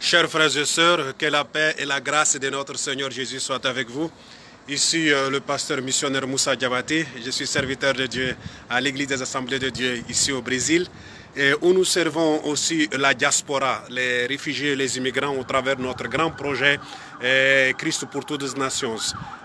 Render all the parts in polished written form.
Chers frères et sœurs, que la paix et la grâce de notre Seigneur Jésus soient avec vous. Ici, le pasteur missionnaire Moussa Diabaté. Je suis serviteur de Dieu à l'Église des Assemblées de Dieu ici au Brésil, et où nous servons aussi la diaspora, les réfugiés et les immigrants au travers de notre grand projet Christ pour toutes les nations.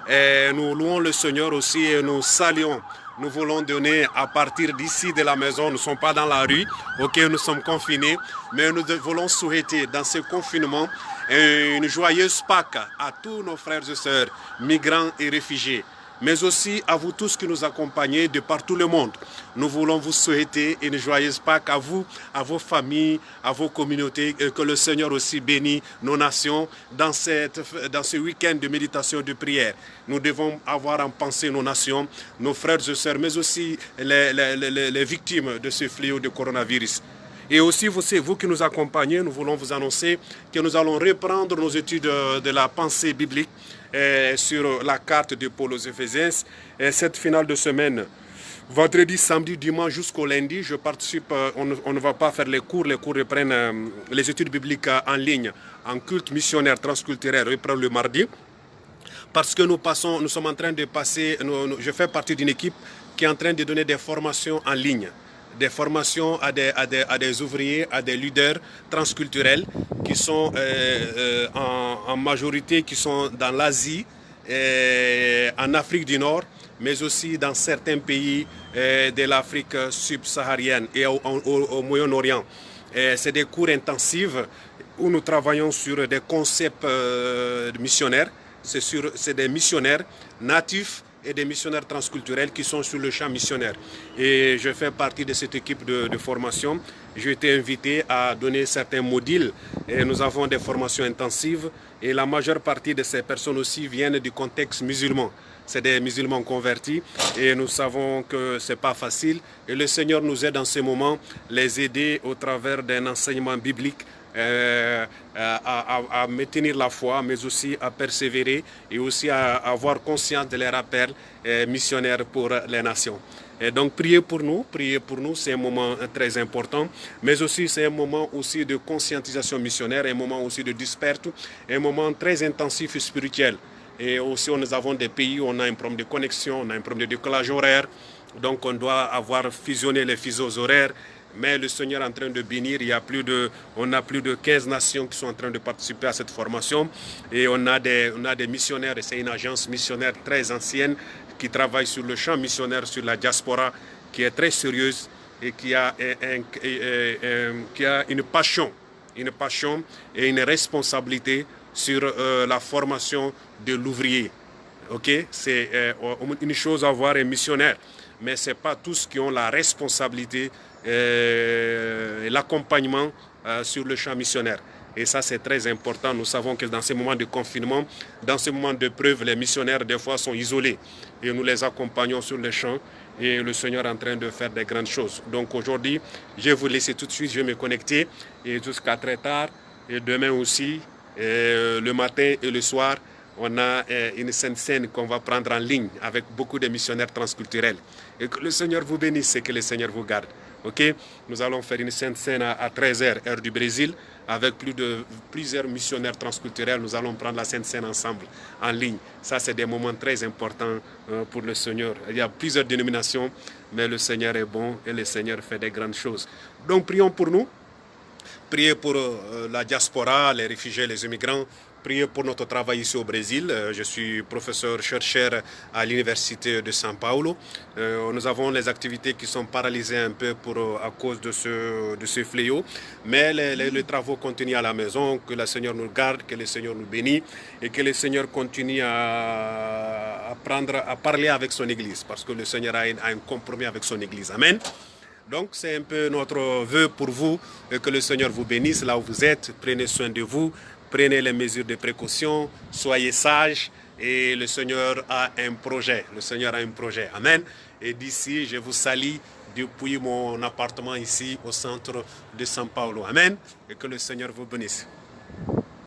Et nous louons le Seigneur aussi et nous saluons. Nous voulons donner à partir d'ici de la maison, nous ne sommes pas dans la rue, ok, nous sommes confinés, mais nous voulons souhaiter dans ce confinement une joyeuse Pâques à tous nos frères et sœurs, migrants et réfugiés, mais aussi à vous tous qui nous accompagnez de partout le monde. Nous voulons vous souhaiter une joyeuse Pâques à vous, à vos familles, à vos communautés, et que le Seigneur aussi bénisse nos nations dans ce week-end de méditation et de prière. Nous devons avoir en pensée nos nations, nos frères et sœurs, mais aussi les victimes de ce fléau de coronavirus. Et aussi, vous qui nous accompagnez, nous voulons vous annoncer que nous allons reprendre nos études de la pensée biblique sur la carte de Paul aux Éphésiens. Cette finale de semaine, vendredi, samedi, dimanche jusqu'au lundi, je participe, on ne va pas faire les cours reprennent les études bibliques en ligne, en culte missionnaire transculturel reprennent le mardi. Parce que nous sommes en train de passer, je fais partie d'une équipe qui est en train de donner des formations en ligne. Des formations à des ouvriers, à des leaders transculturels qui sont en majorité qui sont dans l'Asie, en Afrique du Nord, mais aussi dans certains pays de l'Afrique subsaharienne et au Moyen-Orient. C'est des cours intensifs où nous travaillons sur des concepts missionnaires. C'est des missionnaires natifs et des missionnaires transculturels qui sont sur le champ missionnaire. Et je fais partie de cette équipe de formation. J'ai été invité à donner certains modules et nous avons des formations intensives et la majeure partie de ces personnes aussi viennent du contexte musulman. C'est des musulmans convertis et nous savons que ce n'est pas facile et le Seigneur nous aide en ce moment, les aider au travers d'un enseignement biblique à maintenir la foi, mais aussi à persévérer et aussi à avoir conscience de leurs appels missionnaires pour les nations. Et donc priez pour nous, c'est un moment très important, mais aussi c'est un moment aussi de conscientisation missionnaire, un moment aussi de dispersion, un moment très intensif et spirituel. Et aussi nous avons des pays où on a un problème de connexion, on a un problème de décalage horaire, donc on doit avoir fusionné les fuseaux horaires. Mais le Seigneur est en train de bénir, on a plus de 15 nations qui sont en train de participer à cette formation. Et on a des missionnaires, et c'est une agence missionnaire très ancienne qui travaille sur le champ missionnaire, sur la diaspora, qui est très sérieuse et qui a une passion et une responsabilité sur la formation de l'ouvrier. Okay? C'est une chose à voir un missionnaire, mais ce n'est pas tous qui ont la responsabilité et l'accompagnement sur le champ missionnaire. Et ça, c'est très important. Nous savons que dans ces moments de confinement, dans ces moments de preuve, les missionnaires, des fois, sont isolés. Et nous les accompagnons sur le champ. Et le Seigneur est en train de faire des grandes choses. Donc aujourd'hui, je vais vous laisser tout de suite. Je vais me connecter et jusqu'à très tard. Et demain aussi, le matin et le soir, on a une sainte scène qu'on va prendre en ligne avec beaucoup de missionnaires transculturels. Et que le Seigneur vous bénisse et que le Seigneur vous garde. Okay? Nous allons faire une sainte scène à 13h, heure du Brésil, avec plusieurs missionnaires transculturels. Nous allons prendre la sainte scène ensemble, en ligne. Ça, c'est des moments très importants pour le Seigneur. Il y a plusieurs dénominations, mais le Seigneur est bon et le Seigneur fait des grandes choses. Donc, prions pour nous. Priez pour la diaspora, les réfugiés, les immigrants. Priez pour notre travail ici au Brésil. Je suis professeur-chercheur à l'Université de São Paulo. Nous avons les activités qui sont paralysées un peu à cause de ce fléau. Mais les travaux continuent à la maison. Que le Seigneur nous garde, que le Seigneur nous bénisse et que le Seigneur continue à parler avec son Église. Parce que le Seigneur a un compromis avec son Église. Amen. Donc c'est un peu notre vœu pour vous, que le Seigneur vous bénisse là où vous êtes. Prenez soin de vous, prenez les mesures de précaution, soyez sages et le Seigneur a un projet. Le Seigneur a un projet. Amen. Et d'ici, je vous salue depuis mon appartement ici au centre de São Paulo. Amen. Et que le Seigneur vous bénisse.